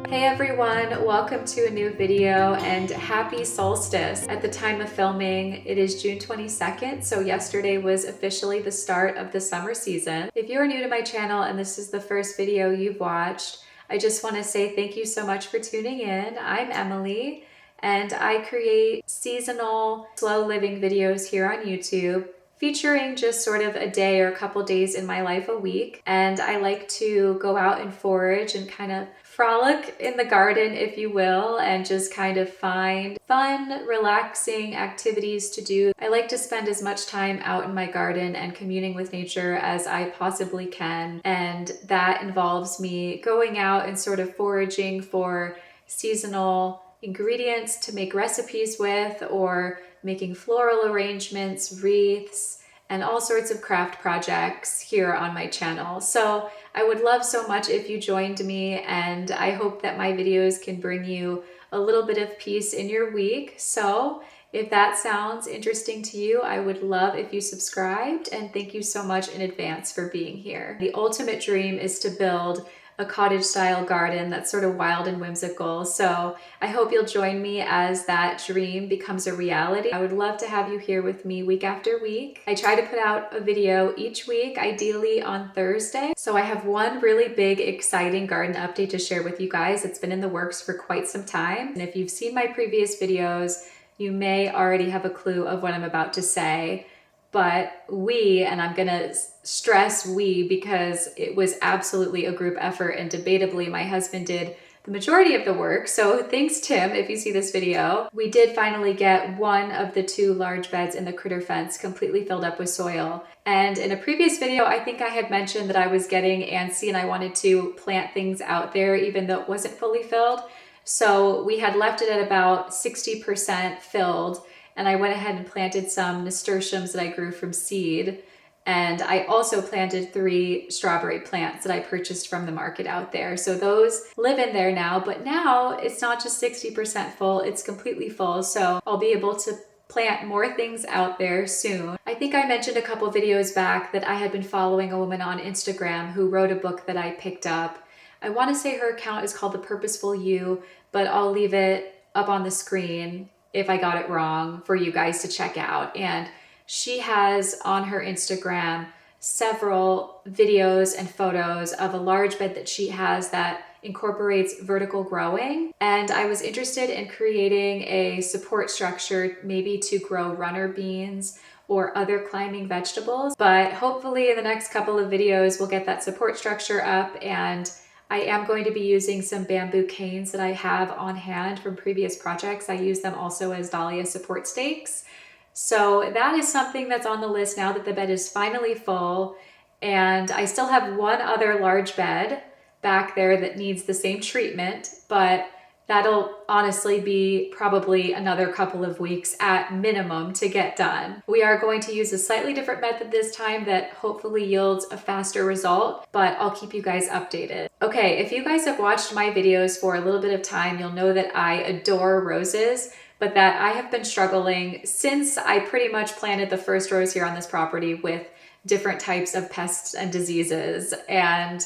Hey everyone, welcome to a new video and happy solstice. At the time of filming, it is June 22nd, so yesterday was officially the start of the summer season. If you are new to my channel and this is the first video you've watched, I just want to say thank you so much for tuning in. I'm Emily and I create seasonal, slow living videos here on YouTube, featuring just sort of a day or a couple days in my life a week. And I like to go out and forage and kind of frolic in the garden, if you will, and just kind of find fun, relaxing activities to do. I like to spend as much time out in my garden and communing with nature as I possibly can. And that involves me going out and sort of foraging for seasonal ingredients to make recipes with, or making floral arrangements, wreaths, and all sorts of craft projects here on my channel. So I would love so much if you joined me, and I hope that my videos can bring you a little bit of peace in your week. So if that sounds interesting to you, I would love if you subscribed, and thank you so much in advance for being here. The ultimate dream is to build a cottage style garden that's sort of wild and whimsical. So I hope you'll join me as that dream becomes a reality. I would love to have you here with me week after week. I try to put out a video each week, ideally on Thursday. So I have one really big, exciting garden update to share with you guys. It's been in the works for quite some time. And if you've seen my previous videos, you may already have a clue of what I'm about to say. But and I'm gonna stress we because it was absolutely a group effort, and debatably my husband did the majority of the work. So thanks, Tim, if you see this video. We did finally get one of the two large beds in the critter fence completely filled up with soil. And in a previous video, I think I had mentioned that I was getting antsy and I wanted to plant things out there even though it wasn't fully filled. So we had left it at about 60% filled. And I went ahead and planted some nasturtiums that I grew from seed. And I also planted 3 strawberry plants that I purchased from the market out there. So those live in there now, but now it's not just 60% full, it's completely full. So I'll be able to plant more things out there soon. I think I mentioned a couple videos back that I had been following a woman on Instagram who wrote a book that I picked up. I want to say her account is called The Purposeful You, but I'll leave it up on the screen if I got it wrong for you guys to check out. And she has on her Instagram several videos and photos of a large bed that she has that incorporates vertical growing. And I was interested in creating a support structure, maybe to grow runner beans or other climbing vegetables. But hopefully in the next couple of videos, we'll get that support structure up, and I am going to be using some bamboo canes that I have on hand from previous projects. I use them also as dahlia support stakes. So that is something that's on the list now that the bed is finally full. And I still have one other large bed back there that needs the same treatment, but that'll honestly be probably another couple of weeks at minimum to get done. We are going to use a slightly different method this time that hopefully yields a faster result, but I'll keep you guys updated. Okay, if you guys have watched my videos for a little bit of time, you'll know that I adore roses, but that I have been struggling since I pretty much planted the first rose here on this property with different types of pests and diseases. And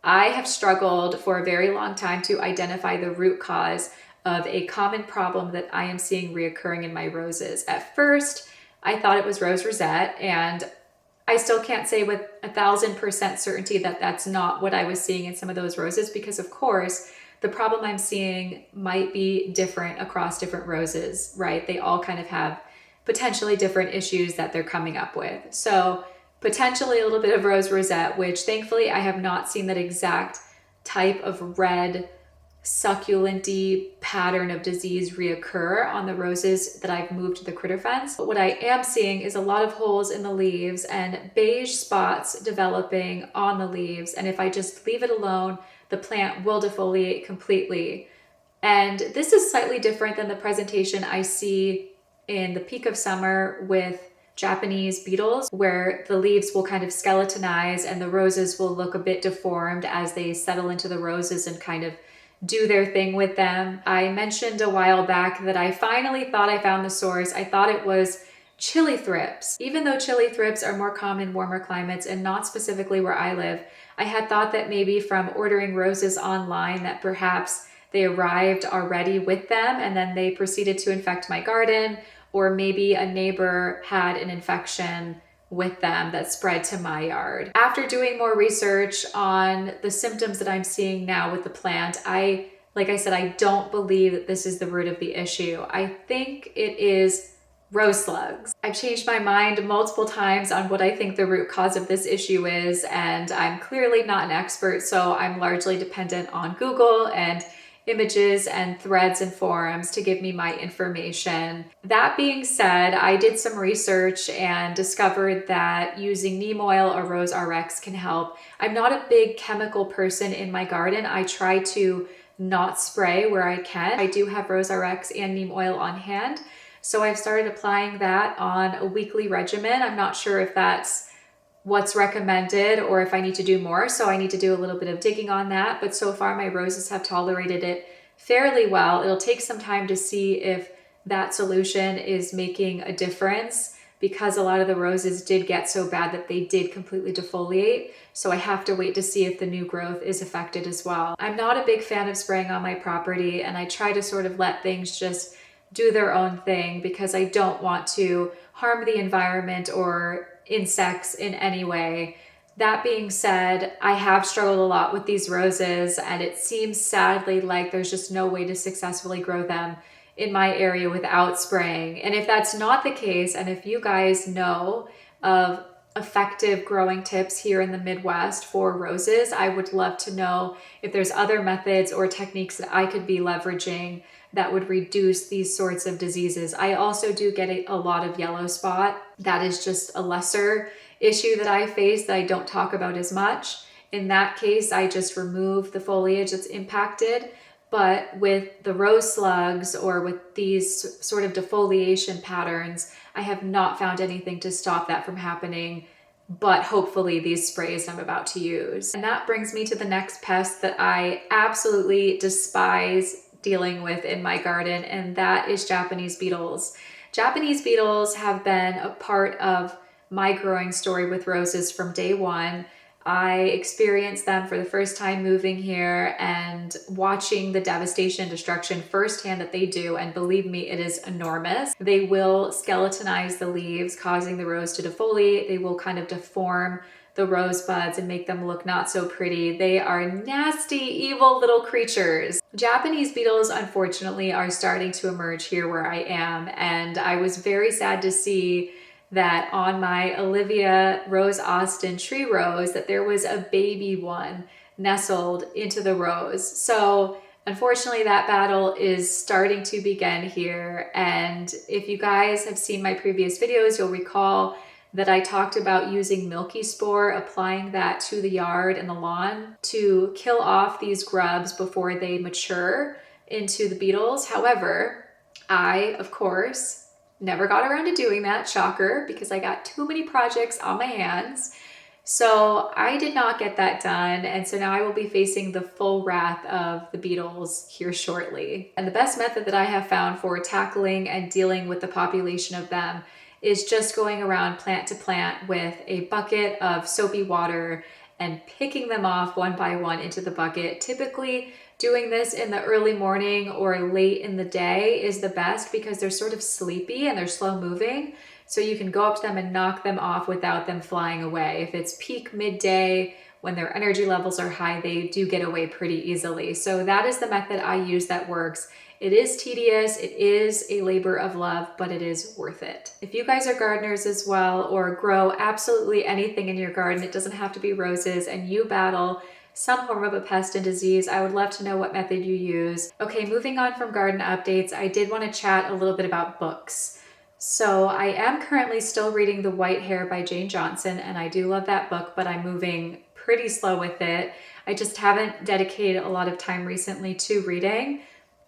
I have struggled for a very long time to identify the root cause of a common problem that I am seeing reoccurring in my roses. At first, I thought it was rose rosette, and I still can't say with 1000% certainty that that's not what I was seeing in some of those roses, because of course, the problem I'm seeing might be different across different roses, right? They all kind of have potentially different issues that they're coming up with. So potentially a little bit of rose rosette, which thankfully I have not seen that exact type of red succulent-y pattern of disease reoccur on the roses that I've moved to the critter fence. But what I am seeing is a lot of holes in the leaves and beige spots developing on the leaves. And if I just leave it alone, the plant will defoliate completely. And this is slightly different than the presentation I see in the peak of summer with Japanese beetles, where the leaves will kind of skeletonize and the roses will look a bit deformed as they settle into the roses and kind of do their thing with them. I mentioned a while back that I finally thought I found the source. I thought it was chili thrips. Even though chili thrips are more common in warmer climates and not specifically where I live, I had thought that maybe from ordering roses online that perhaps they arrived already with them and then they proceeded to infect my garden, or maybe a neighbor had an infection with them that spread to my yard. After doing more research on the symptoms that I'm seeing now with the plant, like I said, I don't believe that this is the root of the issue. I think it is rose slugs. I've changed my mind multiple times on what I think the root cause of this issue is, and I'm clearly not an expert, so I'm largely dependent on Google and images and threads and forums to give me my information. That being said, I did some research and discovered that using neem oil or Rose RX can help. I'm not a big chemical person in my garden. I try to not spray where I can. I do have Rose RX and neem oil on hand, so I've started applying that on a weekly regimen. I'm not sure if that's what's recommended or if I need to do more, so I need to do a little bit of digging on that, but so far my roses have tolerated it fairly well. It'll take some time to see if that solution is making a difference, because a lot of the roses did get so bad that they did completely defoliate, so I have to wait to see if the new growth is affected as well. I'm not a big fan of spraying on my property, and I try to sort of let things just do their own thing because I don't want to harm the environment or insects in any way. That being said, I have struggled a lot with these roses, and it seems sadly like there's just no way to successfully grow them in my area without spraying. And if that's not the case, and if you guys know of effective growing tips here in the Midwest for roses, I would love to know if there's other methods or techniques that I could be leveraging that would reduce these sorts of diseases. I also do get a lot of yellow spot. That is just a lesser issue that I face that I don't talk about as much. In that case, I just remove the foliage that's impacted. But with the rose slugs or with these sort of defoliation patterns, I have not found anything to stop that from happening, but hopefully these sprays I'm about to use. And that brings me to the next pest that I absolutely despise dealing with in my garden, and that is Japanese beetles. Japanese beetles have been a part of my growing story with roses from day one. I experienced them for the first time moving here and watching the devastation and destruction firsthand that they do, and believe me, it is enormous. They will skeletonize the leaves, causing the rose to defoliate. They will kind of deform the rose buds and make them look not so pretty. They are nasty, evil little creatures. Japanese beetles, unfortunately, are starting to emerge here where I am, and I was very sad to see that on my Olivia Rose Austin tree rose that there was a baby one nestled into the rose. So unfortunately that battle is starting to begin here, and if you guys have seen my previous videos, you'll recall that I talked about using milky spore, applying that to the yard and the lawn to kill off these grubs before they mature into the beetles. However, I, of course, never got around to doing that, shocker, because I got too many projects on my hands. So I did not get that done, and so now I will be facing the full wrath of the beetles here shortly. And the best method that I have found for tackling and dealing with the population of them is just going around plant to plant with a bucket of soapy water and picking them off one by one into the bucket. Typically, doing this in the early morning or late in the day is the best because they're sort of sleepy and they're slow moving. So you can go up to them and knock them off without them flying away. If it's peak midday, when their energy levels are high, they do get away pretty easily. So that is the method I use that works. It is tedious, it is a labor of love, but it is worth it. If you guys are gardeners as well, or grow absolutely anything in your garden, it doesn't have to be roses, and you battle some form of a pest and disease, I would love to know what method you use. Okay, moving on from garden updates, I did want to chat a little bit about books. So I am currently still reading The White Hair by Jane Johnson, and I do love that book, but I'm moving pretty slow with it. I just haven't dedicated a lot of time recently to reading.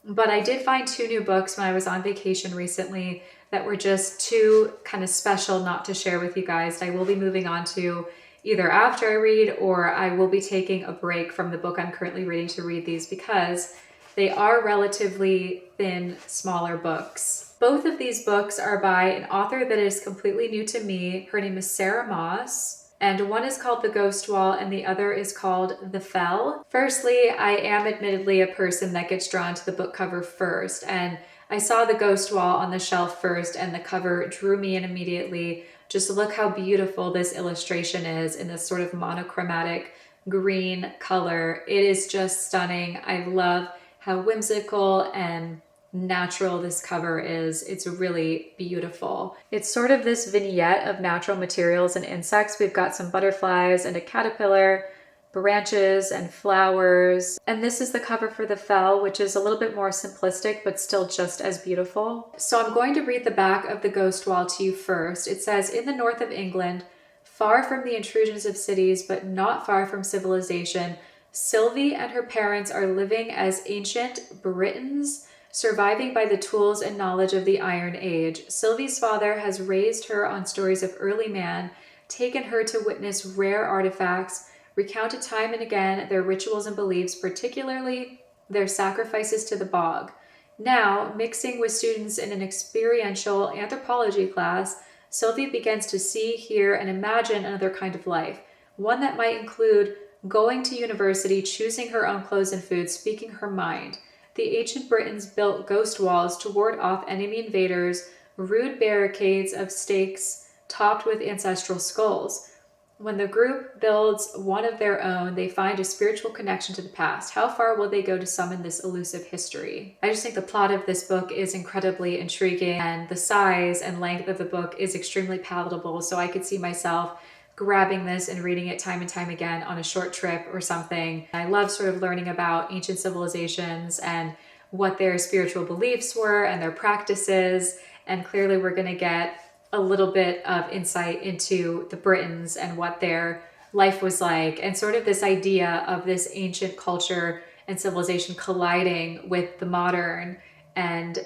But I did find 2 new books when I was on vacation recently that were just too kind of special not to share with you guys. I will be moving on to either after I read, or I will be taking a break from the book I'm currently reading to read these because they are relatively thin, smaller books. Both of these books are by an author that is completely new to me. Her name is Sarah Moss. and one is called The Ghost Wall and the other is called The Fell. Firstly, I am admittedly a person that gets drawn to the book cover first, and I saw The Ghost Wall on the shelf first and the cover drew me in immediately. Just look how beautiful this illustration is in this sort of monochromatic green color. It is just stunning. I love how whimsical and natural this cover is. It's really beautiful. It's sort of this vignette of natural materials and insects. We've got some butterflies and a caterpillar, branches and flowers. And this is the cover for The Fell, which is a little bit more simplistic, but still just as beautiful. So I'm going to read the back of The Ghost Wall to you first. It says, in the north of England, far from the intrusions of cities, but not far from civilization, Sylvie and her parents are living as ancient Britons, surviving by the tools and knowledge of the Iron Age. Sylvie's father has raised her on stories of early man, taken her to witness rare artifacts, recounted time and again their rituals and beliefs, particularly their sacrifices to the bog. Now, mixing with students in an experiential anthropology class, Sylvie begins to see, hear, and imagine another kind of life, one that might include going to university, choosing her own clothes and food, speaking her mind. The ancient Britons built ghost walls to ward off enemy invaders, rude barricades of stakes topped with ancestral skulls. When the group builds one of their own, they find a spiritual connection to the past. How far will they go to summon this elusive history? I just think the plot of this book is incredibly intriguing, and the size and length of the book is extremely palatable, so I could see myself grabbing this and reading it time and time again on a short trip or something. I love sort of learning about ancient civilizations and what their spiritual beliefs were and their practices. And clearly we're going to get a little bit of insight into the Britons and what their life was like, and sort of this idea of this ancient culture and civilization colliding with the modern, and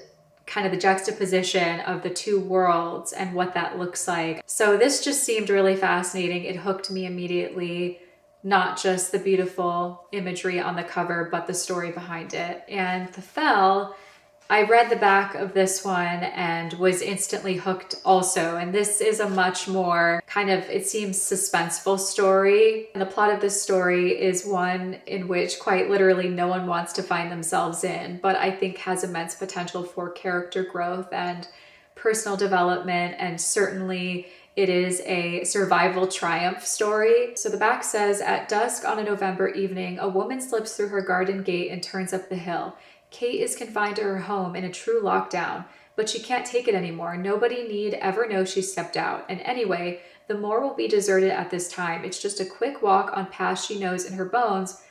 kind of the juxtaposition of the two worlds and what that looks like. So this just seemed really fascinating. It hooked me immediately, not just the beautiful imagery on the cover, but the story behind it. And The Fell, I read the back of this one and was instantly hooked also. And this is a much more kind of, it seems, suspenseful story. And the plot of this story is one in which quite literally no one wants to find themselves in, but I think has immense potential for character growth and personal development. And certainly it is a survival triumph story. So the back says, at dusk on a November evening, a woman slips through her garden gate and turns up the hill. Kate is confined to her home in a true lockdown, but she can't take it anymore. Nobody need ever know she stepped out. And anyway, the moor will be deserted at this time. It's just a quick walk on paths she knows in her bones,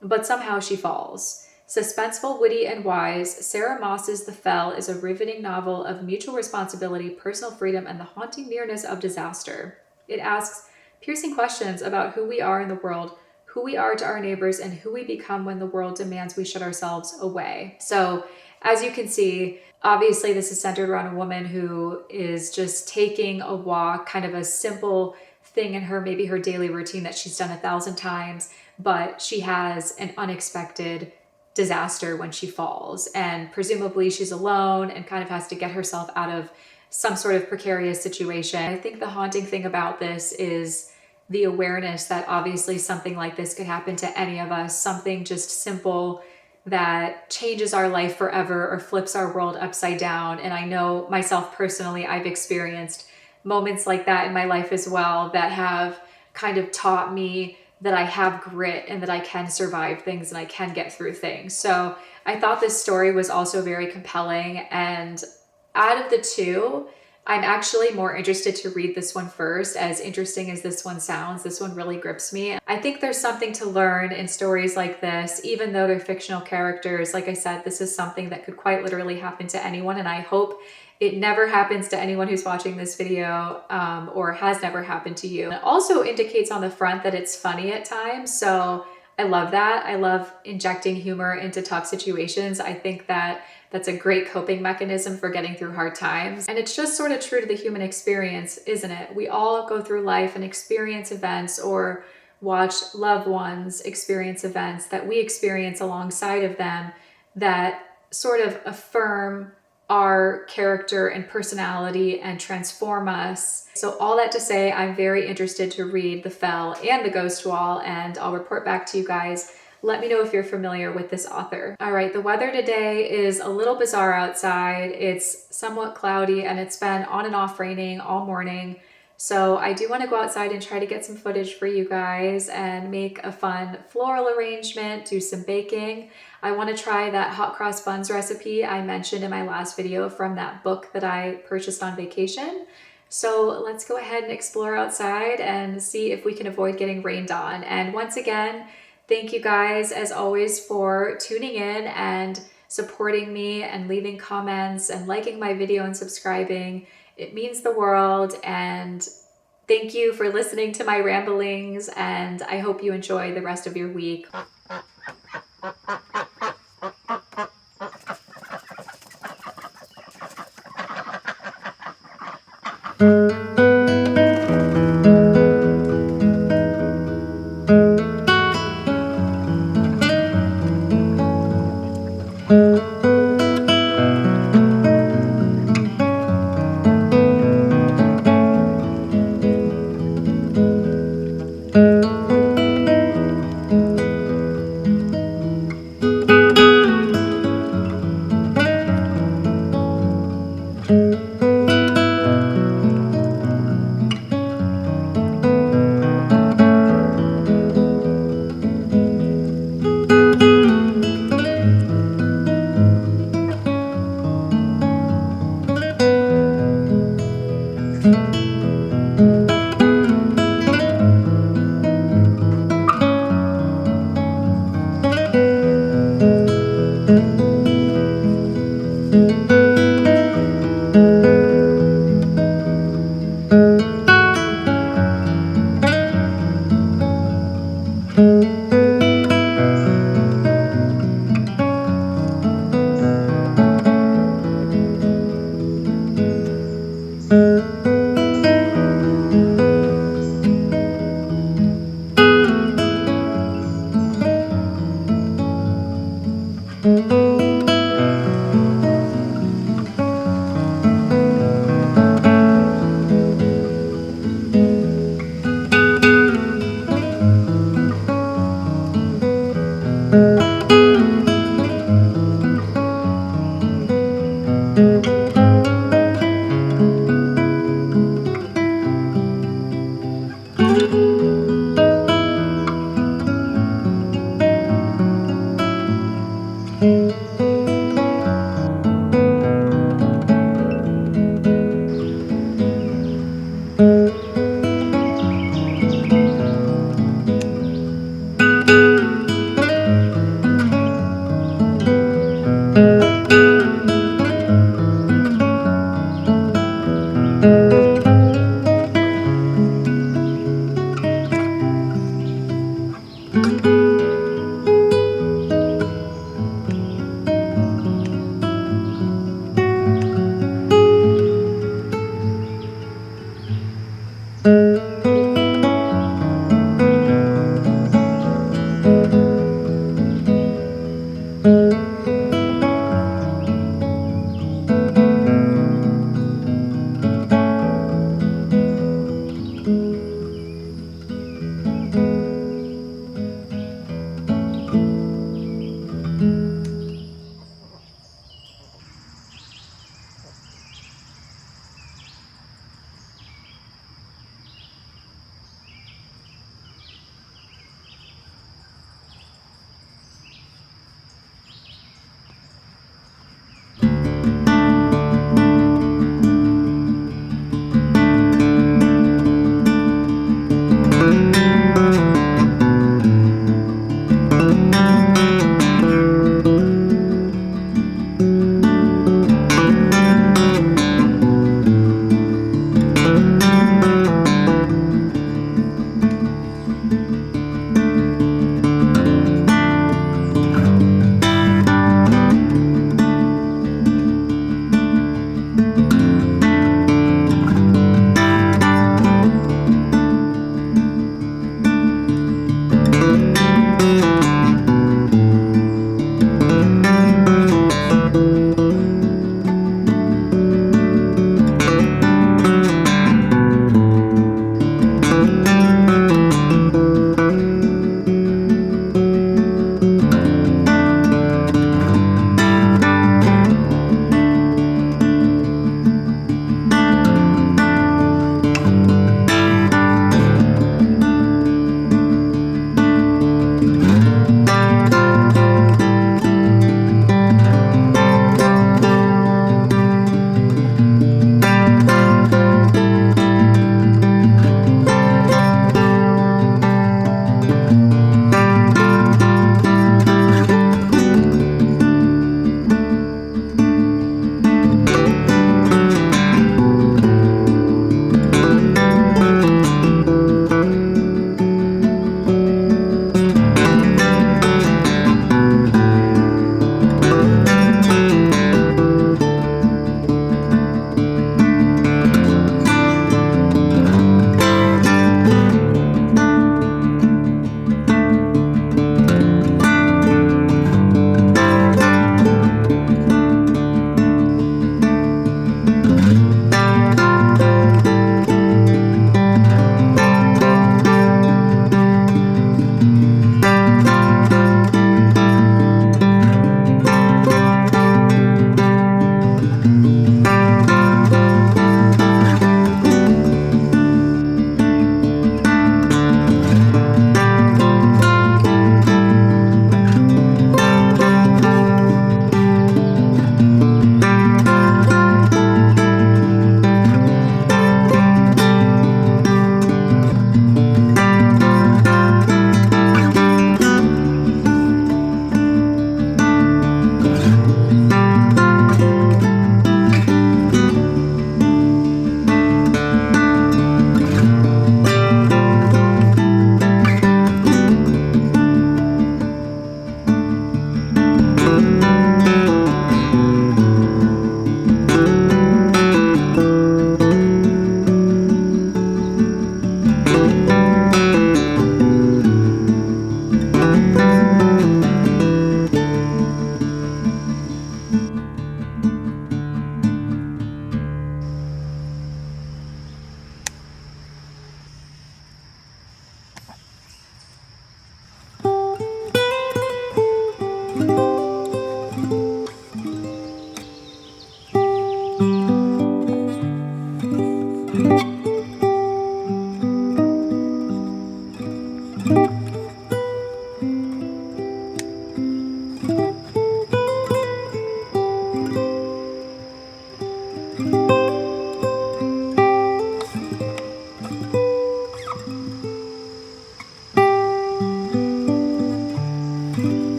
but somehow she falls. Suspenseful, witty, and wise, Sarah Moss's The Fell is a riveting novel of mutual responsibility, personal freedom, and the haunting nearness of disaster. It asks piercing questions about who we are in the world, who we are to our neighbors, and who we become when the world demands we shut ourselves away. So as you can see, obviously this is centered around a woman who is just taking a walk, kind of a simple thing in her, maybe her daily routine that she's done 1,000 times, but she has an unexpected disaster when she falls. And presumably she's alone and kind of has to get herself out of some sort of precarious situation. I think the haunting thing about this is the awareness that obviously something like this could happen to any of us, something just simple that changes our life forever or flips our world upside down. And I know myself personally, I've experienced moments like that in my life as well that have kind of taught me that I have grit and that I can survive things and I can get through things. So I thought this story was also very compelling. And out of the two, I'm actually more interested to read this one first. As interesting as this one sounds, this one really grips me. I think there's something to learn in stories like this, even though they're fictional characters. Like I said, this is something that could quite literally happen to anyone, and I hope it never happens to anyone who's watching this video or has never happened to you. It also indicates on the front that it's funny at times, so I love that. I love injecting humor into tough situations. I think that that's a great coping mechanism for getting through hard times. And it's just sort of true to the human experience, isn't it? We all go through life and experience events or watch loved ones experience events that we experience alongside of them that sort of affirm our character and personality and transform us. So all that to say, I'm very interested to read The Fell and The Ghost Wall, and I'll report back to you guys. Let me know if you're familiar with this author. All right, the weather today is a little bizarre outside. It's somewhat cloudy and it's been on and off raining all morning. So I do want to go outside and try to get some footage for you guys and make a fun floral arrangement, do some baking. I want to try that hot cross buns recipe I mentioned in my last video from that book that I purchased on vacation. So let's go ahead and explore outside and see if we can avoid getting rained on. And once again, thank you guys as always for tuning in and supporting me and leaving comments and liking my video and subscribing. It means the world, and thank you for listening to my ramblings, and I hope you enjoy the rest of your week.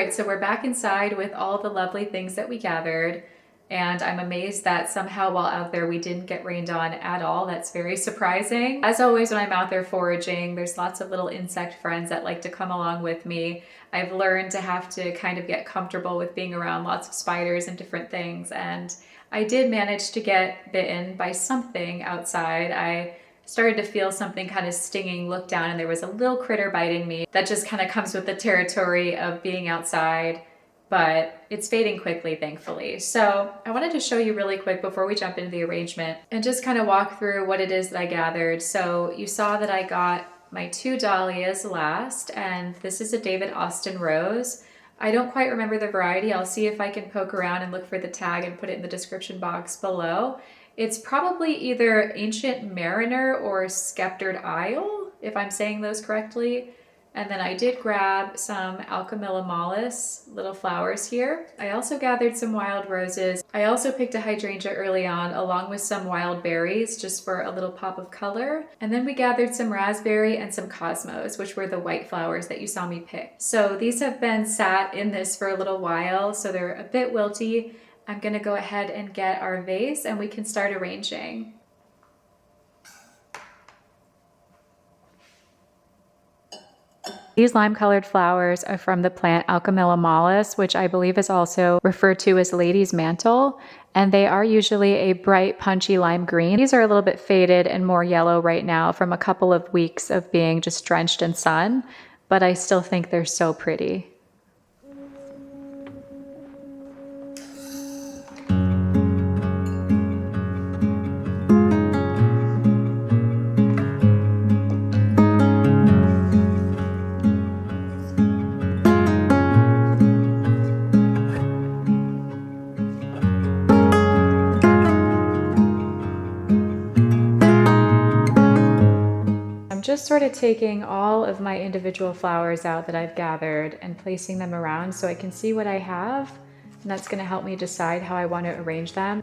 right, so we're back inside with all the lovely things that we gathered. And I'm amazed that somehow while out there we didn't get rained on at all. That's very surprising. As always, when I'm out there foraging, there's lots of little insect friends that like to come along with me. I've learned to have to kind of get comfortable with being around lots of spiders and different things. And I did manage to get bitten by something outside. I started to feel something kind of stinging, looked down, and there was a little critter biting me. That just kind of comes with the territory of being outside, but it's fading quickly, thankfully. So I wanted to show you really quick before we jump into the arrangement and just kind of walk through what it is that I gathered. So you saw that I got my 2 dahlias last, and this is a David Austin rose. I don't quite remember the variety. I'll see if I can poke around and look for the tag and put it in the description box below. It's probably either Ancient Mariner or Sceptered Isle, if I'm saying those correctly. And then I did grab some Alchemilla mollis, little flowers here. I also gathered some wild roses. I also picked a hydrangea early on, along with some wild berries, just for a little pop of color. And then we gathered some raspberry and some cosmos, which were the white flowers that you saw me pick. So these have been sat in this for a little while, so they're a bit wilty. I'm gonna go ahead and get our vase and we can start arranging. These lime-colored flowers are from the plant Alchemilla mollis, which I believe is also referred to as lady's mantle, and they are usually a bright, punchy lime green. These are a little bit faded and more yellow right now from a couple of weeks of being just drenched in sun, but I still think they're so pretty. Just sort of taking all of my individual flowers out that I've gathered and placing them around so I can see what I have, and that's going to help me decide how I want to arrange them.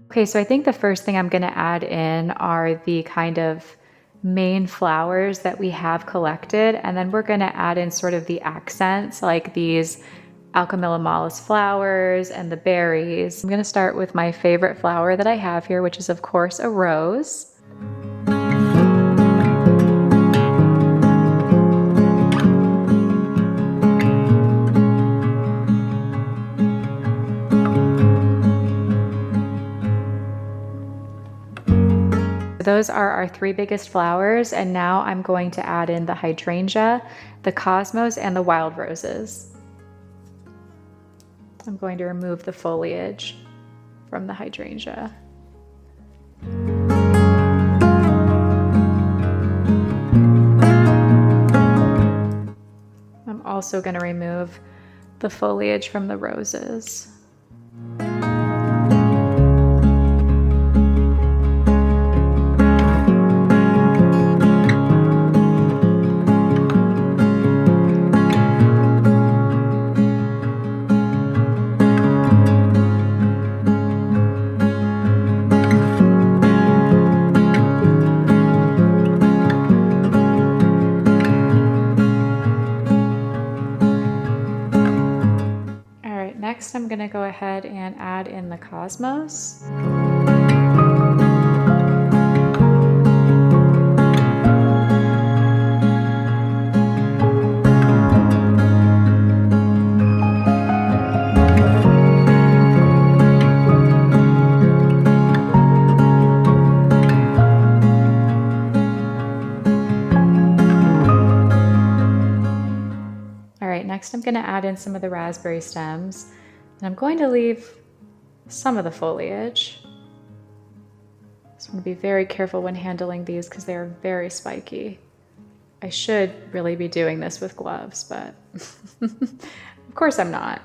Okay, so I think the first thing I'm going to add in are the kind of main flowers that we have collected, and then we're going to add in sort of the accents like these Alchemilla mollis flowers and the berries. I'm going to start with my favorite flower that I have here, which is of course a rose. Those are our 3 biggest flowers, and now I'm going to add in the hydrangea, the cosmos, and the wild roses. I'm going to remove the foliage from the hydrangea. I'm also going to remove the foliage from the roses. Next, I'm going to go ahead and add in the cosmos. All right, next I'm going to add in some of the raspberry stems. And I'm going to leave some of the foliage. So I'm going to be very careful when handling these because they are very spiky. I should really be doing this with gloves, but of course I'm not.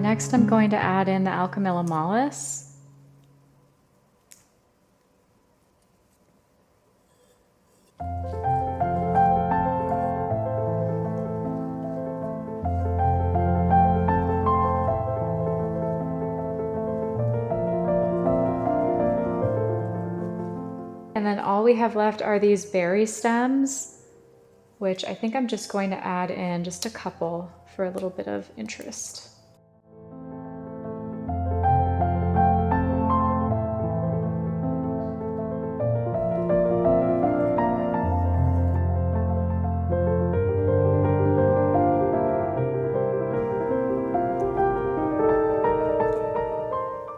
Next I'm going to add in the Alchemilla mollis. and then all we have left are these berry stems, which I think I'm just going to add in just a couple for a little bit of interest.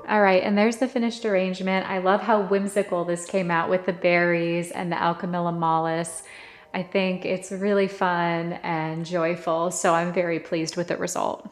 All right, and there's the finished arrangement. I love how whimsical this came out with the berries and the alchemilla mollis. I think it's really fun and joyful, so I'm very pleased with the result.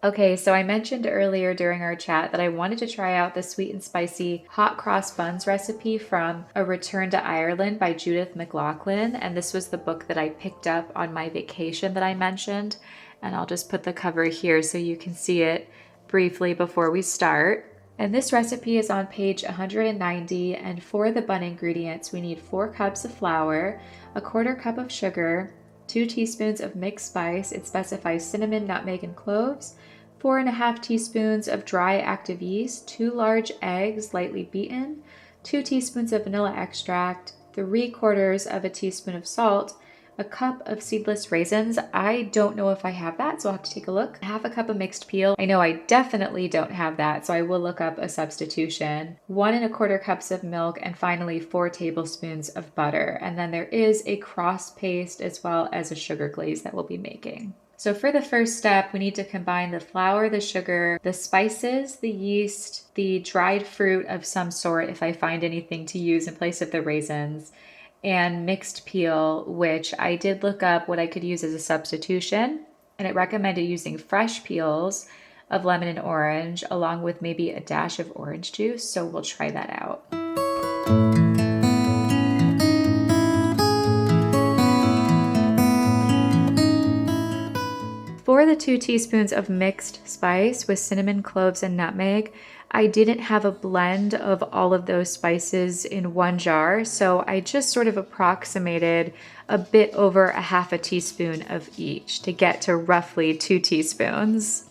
Okay, so I mentioned earlier during our chat that I wanted to try out the sweet and spicy hot cross buns recipe from A Return to Ireland by Judith McLoughlin. And this was the book that I picked up on my vacation that I mentioned. And I'll just put the cover here so you can see it briefly before we start. And this recipe is on page 190. And for the bun ingredients, we need 4 cups of flour, a 1/4 cup of sugar, 2 teaspoons of mixed spice. It specifies cinnamon, nutmeg, and cloves. 4½ teaspoons of dry active yeast, 2 large eggs lightly beaten, 2 teaspoons of vanilla extract, 3/4 of a teaspoon of salt, a cup of seedless raisins. I don't know if I have that, so I'll have to take a look. 1/2 cup of mixed peel. I know I definitely don't have that, so I will look up a substitution. 1¼ cups of milk, and finally 4 tablespoons of butter. And then there is a cross paste as well as a sugar glaze that we'll be making. So for the first step, we need to combine the flour, the sugar, the spices, the yeast, the dried fruit of some sort, if I find anything to use in place of the raisins, and mixed peel, which I did look up what I could use as a substitution, and it recommended using fresh peels of lemon and orange, along with maybe a dash of orange juice, so we'll try that out. For the 2 teaspoons of mixed spice with cinnamon, cloves, and nutmeg, I didn't have a blend of all of those spices in one jar, so I just sort of approximated a bit over 1/2 teaspoon of each to get to roughly 2 teaspoons.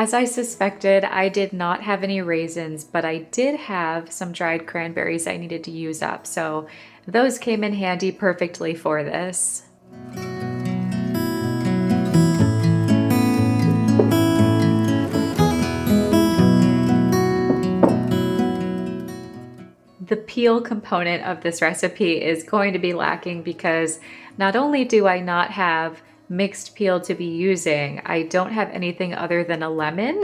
As I suspected, I did not have any raisins, but I did have some dried cranberries I needed to use up, so those came in handy perfectly for this. The peel component of this recipe is going to be lacking because not only do I not have mixed peel to be using, I don't have anything other than a lemon.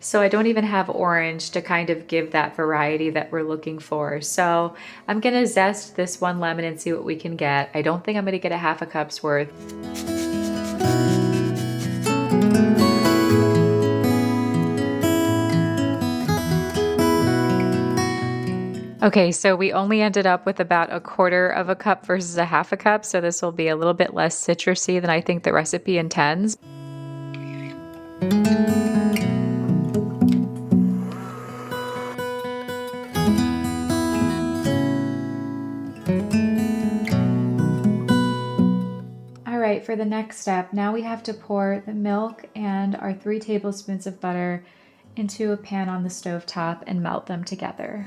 So I don't even have orange to kind of give that variety that we're looking for. So I'm gonna zest this 1 lemon and see what we can get. I don't think I'm gonna get 1/2 cup's worth. Okay, so we only ended up with about 1/4 cup versus 1/2 cup, so this will be a little bit less citrusy than I think the recipe intends. for the next step, now we have to pour the milk and our 3 tablespoons of butter into a pan on the stove top and melt them together.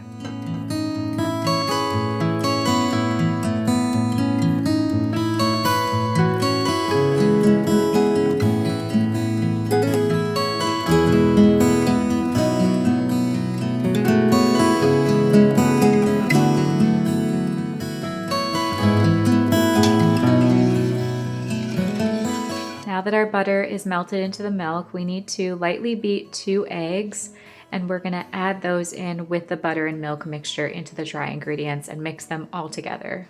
Now that our butter is melted into the milk, we need to lightly beat 2 eggs, and we're gonna add those in with the butter and milk mixture into the dry ingredients and mix them all together.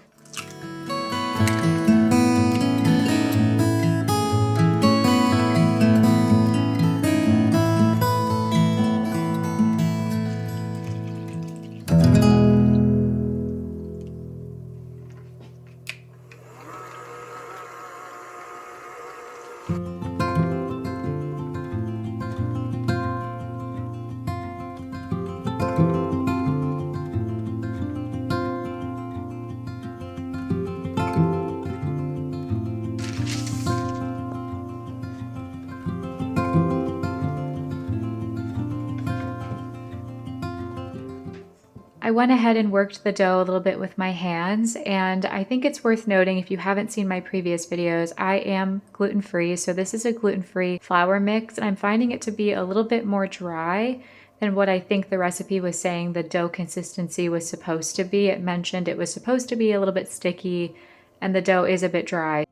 I went ahead and worked the dough a little bit with my hands, and I think it's worth noting, if you haven't seen my previous videos, I am gluten-free, so this is a gluten-free flour mix, and I'm finding it to be a little bit more dry than what I think the recipe was saying the dough consistency was supposed to be. It mentioned it was supposed to be a little bit sticky, and the dough is a bit dry.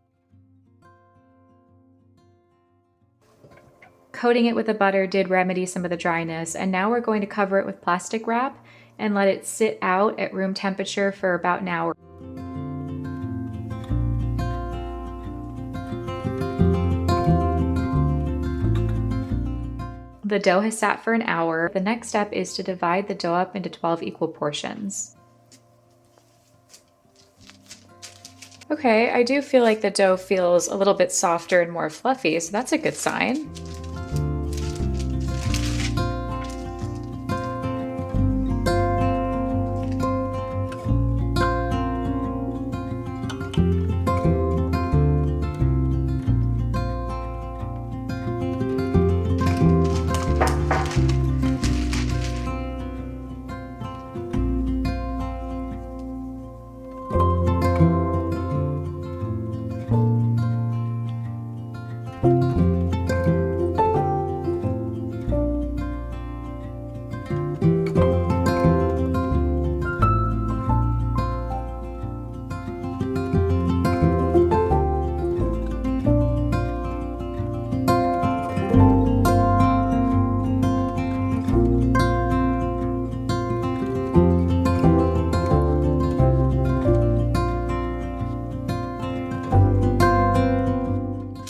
Coating it with the butter did remedy some of the dryness, and now we're going to cover it with plastic wrap and let it sit out at room temperature for about an hour. The dough has sat for an hour. The next step is to divide the dough up into 12 equal portions. Okay, I do feel like the dough feels a little bit softer and more fluffy, so that's a good sign.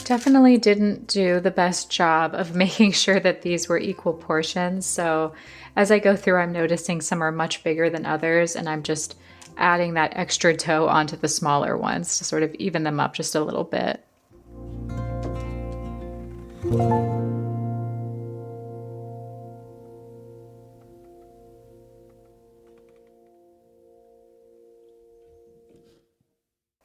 Definitely didn't do the best job of making sure that these were equal portions. So as I go through, I'm noticing some are much bigger than others, and I'm just adding that extra dough onto the smaller ones to sort of even them up just a little bit.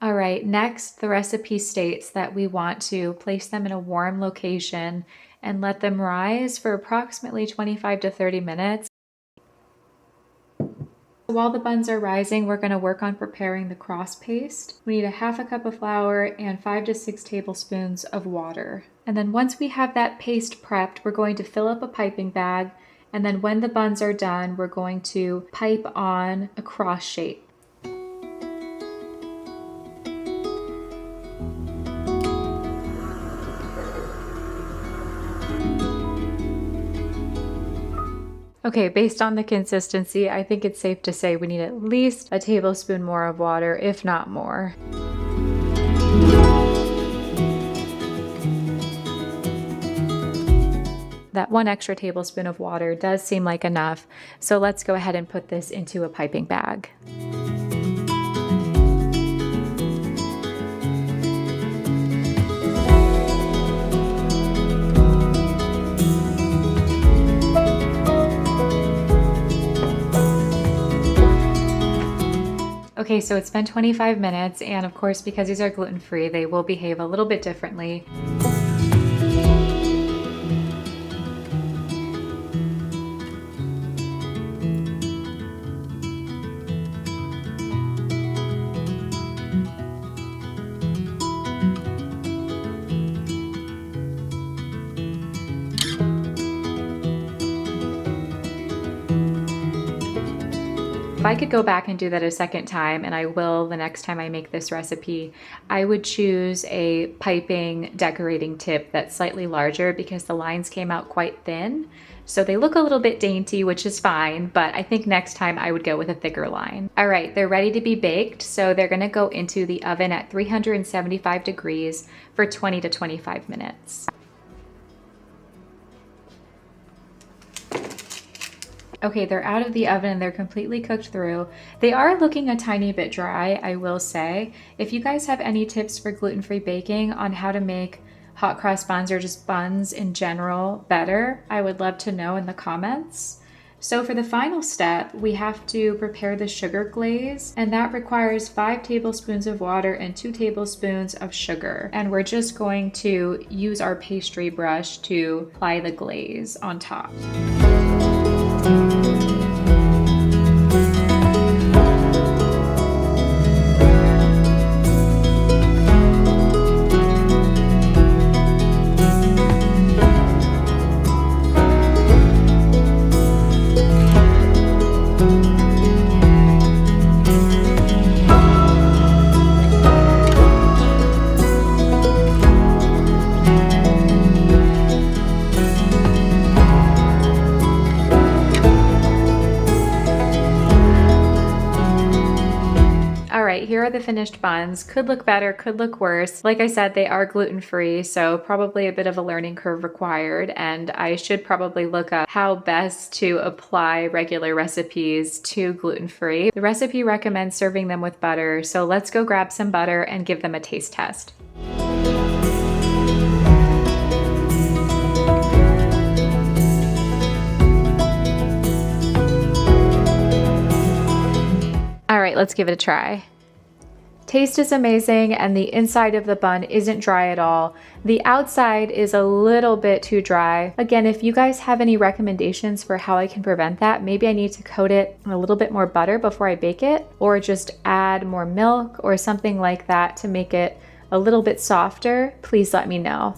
All right, next, the recipe states that we want to place them in a warm location and let them rise for approximately 25 to 30 minutes. While the buns are rising, we're going to work on preparing the cross paste. We need a half a cup of flour and 5 to 6 tablespoons of water. And then once we have that paste prepped, we're going to fill up a piping bag. And then when the buns are done, we're going to pipe on a cross shape. Okay, based on the consistency, I think it's safe to say we need at least a tablespoon more of water, if not more. That 1 extra tablespoon of water does seem like enough, so let's go ahead and put this into a piping bag. Okay, so it's been 25 minutes, and of course, because these are gluten-free, they will behave a little bit differently. If I could go back and do that a second time, and I will the next time I make this recipe, I would choose a piping decorating tip that's slightly larger because the lines came out quite thin. So they look a little bit dainty, which is fine, but I think next time I would go with a thicker line. All right, they're ready to be baked. So they're gonna go into the oven at 375 degrees for 20 to 25 minutes. Okay, they're out of the oven and they're completely cooked through. They are looking a tiny bit dry, I will say. If you guys have any tips for gluten-free baking on how to make hot cross buns or just buns in general better, I would love to know in the comments. So for the final step, we have to prepare the sugar glaze, and that requires 5 tablespoons of water and 2 tablespoons of sugar. And we're just going to use our pastry brush to apply the glaze on top. Here are the finished buns. Could look better, could look worse. Like I said, they are gluten-free, so probably a bit of a learning curve required, and I should probably look up how best to apply regular recipes to gluten-free. The recipe recommends serving them with butter, so let's go grab some butter and give them a taste test. All right, let's give it a try. Taste is amazing, and the inside of the bun isn't dry at all. The outside is a little bit too dry. Again, if you guys have any recommendations for how I can prevent that, maybe I need to coat it in a little bit more butter before I bake it, or just add more milk or something like that to make it a little bit softer, please let me know.